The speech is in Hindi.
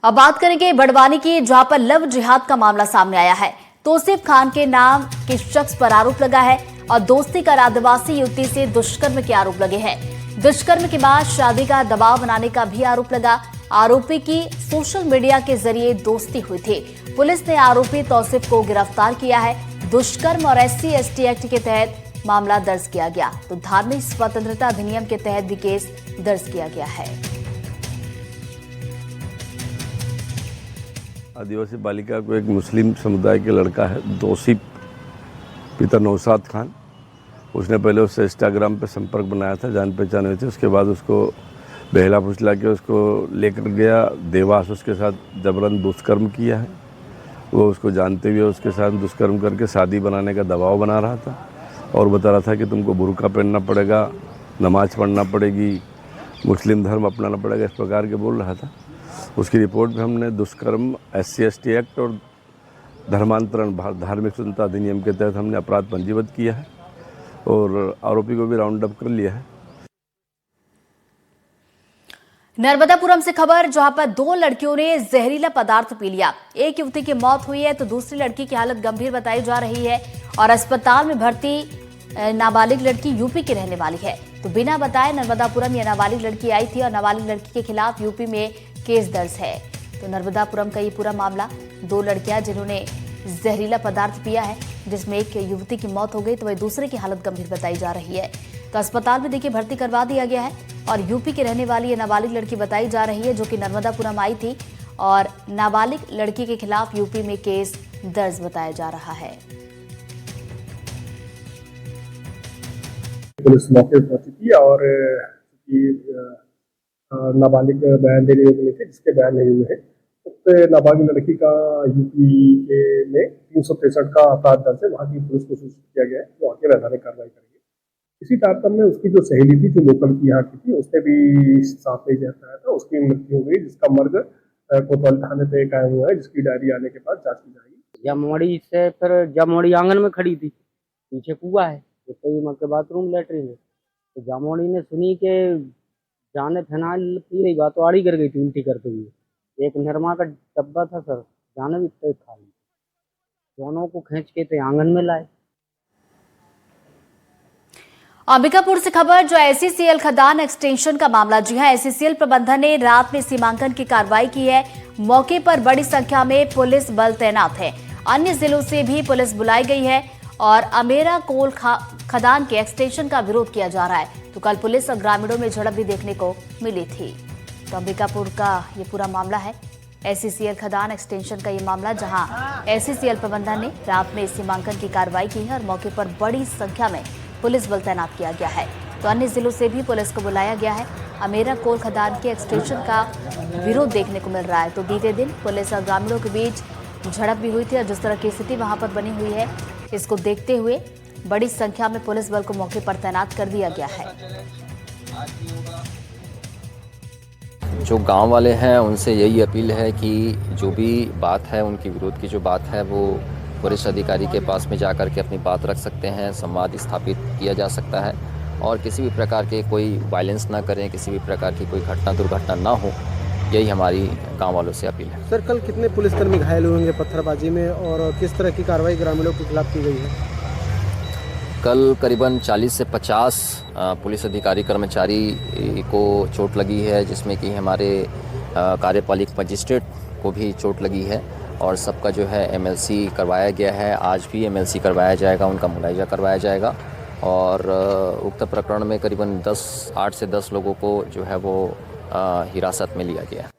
अब बात करेंगे बड़वानी की, जहां पर लव जिहाद का मामला सामने आया है। तौसीफ खान के नाम के शख्स पर आरोप लगा है और दोस्ती कर आदिवासी युवती से दुष्कर्म के आरोप लगे हैं। दुष्कर्म के बाद शादी का दबाव बनाने का भी आरोप लगा। आरोपी की सोशल मीडिया के जरिए दोस्ती हुई थी। पुलिस ने आरोपी तौसीफ को गिरफ्तार किया है। दुष्कर्म और SC/ST एक्ट के तहत मामला दर्ज किया गया, तो धार्मिक स्वतंत्रता अधिनियम के तहत भी केस दर्ज किया गया है। आदिवासी बालिका को एक मुस्लिम समुदाय के लड़का है तौसीफ, पिता नौशाद खान। उसने पहले उससे इंस्टाग्राम पे संपर्क बनाया था, जान पहचान हुई थी। उसके बाद उसको बहला फुसला के उसको लेकर गया देवास, उसके साथ जबरन दुष्कर्म किया है। वो उसको जानते हुए उसके साथ दुष्कर्म करके शादी बनाने का दबाव बना रहा था और बता रहा था कि तुमको बुर्का पहनना पड़ेगा, नमाज पढ़ना पड़ेगी, मुस्लिम धर्म अपनाना पड़ेगा, इस प्रकार के बोल रहा था। उसकी रिपोर्ट में हमने दुष्कर्म, SC/ST एक्ट और धर्मांतरण धार्मिक स्वतंत्रता अधिनियम के तहत हमने अपराध पंजीबद्ध किया है और आरोपी को भी राउंड अप कर लिया है। नर्मदापुरम से खबर, जहां पर 2 लड़कियों ने जहरीला पदार्थ पी लिया। एक युवती की मौत हुई है तो दूसरी लड़की की हालत गंभीर बताई जा रही है और अस्पताल में भर्ती नाबालिग लड़की यूपी की रहने वाली है। तो बिना बताए नर्मदापुरम ये नाबालिग लड़की आई थी और नाबालिग लड़की के खिलाफ यूपी में केस दर्ज है। तो नर्मदापुरम का ये पूरा मामला, 2 लड़कियां जिन्होंने जहरीला पदार्थ पिया है, जिसमें एक युवती की मौत हो गई तो वही दूसरे की हालत गंभीर बताई जा रही है। तो अस्पताल में देखिए भर्ती करवा दिया गया है और यूपी की रहने वाली ये नाबालिग लड़की बताई जा रही है, जो कि नर्मदापुरम आई थी और नाबालिग लड़की के खिलाफ यूपी में केस दर्ज बताया जा रहा है। पुलिस मौके पर पहुंची थी और नाबालिग बयान देने वाले थे, जिसके बयान नहीं हुए हैं। उस नाबालिग लड़की का यूपी के में 363 का अपराध दर्ज है। वहाँ की पुलिस को सूचित किया गया है, वो आगे वैधानिक कार्रवाई करेंगे। इसी तारतम्य में उसकी जो सहेली थी, जो लोकल की यहाँ की थी, उसने भी साथ में जहर था, उसकी मृत्यु हो गई, जिसका मर्ग कोतवाली थाने पे कायम हुआ है, जिसकी डायरी आने के बाद जांच की जाएगी। जमोड़ी से फिर जमोड़ी आंगन में खड़ी थी, पीछे कुआं है, उसके बाथरूम लेटरिन है। तो जामोड़ी ने सुनी कि जाने फिनाइल पी रही बात, तो आड़ी कर गई थी उल्टी करते हुए। एक निरमा का डब्बा था सर, जाने भी तो खा ली। दोनों को खींच के तो आंगन में लाए। अंबिकापुर से खबर, जो SCCL खदान एक्सटेंशन का मामला। जी हां, SCCL प्रबंधन ने रात में सीमांकन की कार्रवाई की है। मौके पर बड़ी संख्या में पुलिस बल तैनात है। अन्य जिलों से भी पुलिस बुलाई गई है और अमेरा कोल खदान के एक्सटेंशन का विरोध किया जा रहा है। तो कल पुलिस और ग्रामीणों में झड़प भी देखने को मिली थी। तो अंबिकापुर का ये पूरा मामला है, SCCL खदान एक्सटेंशन का ये मामला, जहां SCCL प्रबंधन ने रात में सीमांकन की कार्रवाई की है और मौके पर बड़ी संख्या में पुलिस बल तैनात किया गया है। तो अन्य जिलों से भी पुलिस को बुलाया गया है। अमेरा कोल खदान के एक्सटेंशन का विरोध देखने को मिल रहा है। तो बीते दिन पुलिस और ग्रामीणों के बीच झड़प भी हुई थी और जिस तरह की स्थिति वहां पर बनी हुई है, इसको देखते हुए बड़ी संख्या में पुलिस बल को मौके पर तैनात कर दिया गया है। जो गांव वाले हैं उनसे यही अपील है कि जो भी बात है, उनकी विरोध की जो बात है, वो वरिष्ठ अधिकारी के पास में जाकर के अपनी बात रख सकते हैं, संवाद स्थापित किया जा सकता है और किसी भी प्रकार के कोई वायलेंस ना करें, किसी भी प्रकार की कोई घटना दुर्घटना ना हो, यही हमारी गांव वालों से अपील है। सर, कल कितने पुलिसकर्मी घायल हुए पत्थरबाजी में और किस तरह की कार्रवाई ग्रामीणों के खिलाफ की गई है? कल करीबन 40 से 50 पुलिस अधिकारी कर्मचारी को चोट लगी है, जिसमें कि हमारे कार्यपालिक मजिस्ट्रेट को भी चोट लगी है और सबका जो है MLC करवाया गया है। आज भी MLC करवाया जाएगा, उनका मुआवजा करवाया जाएगा और उक्त प्रकरण में करीबन 8 से 10 लोगों को जो है वो हिरासत में लिया गया है।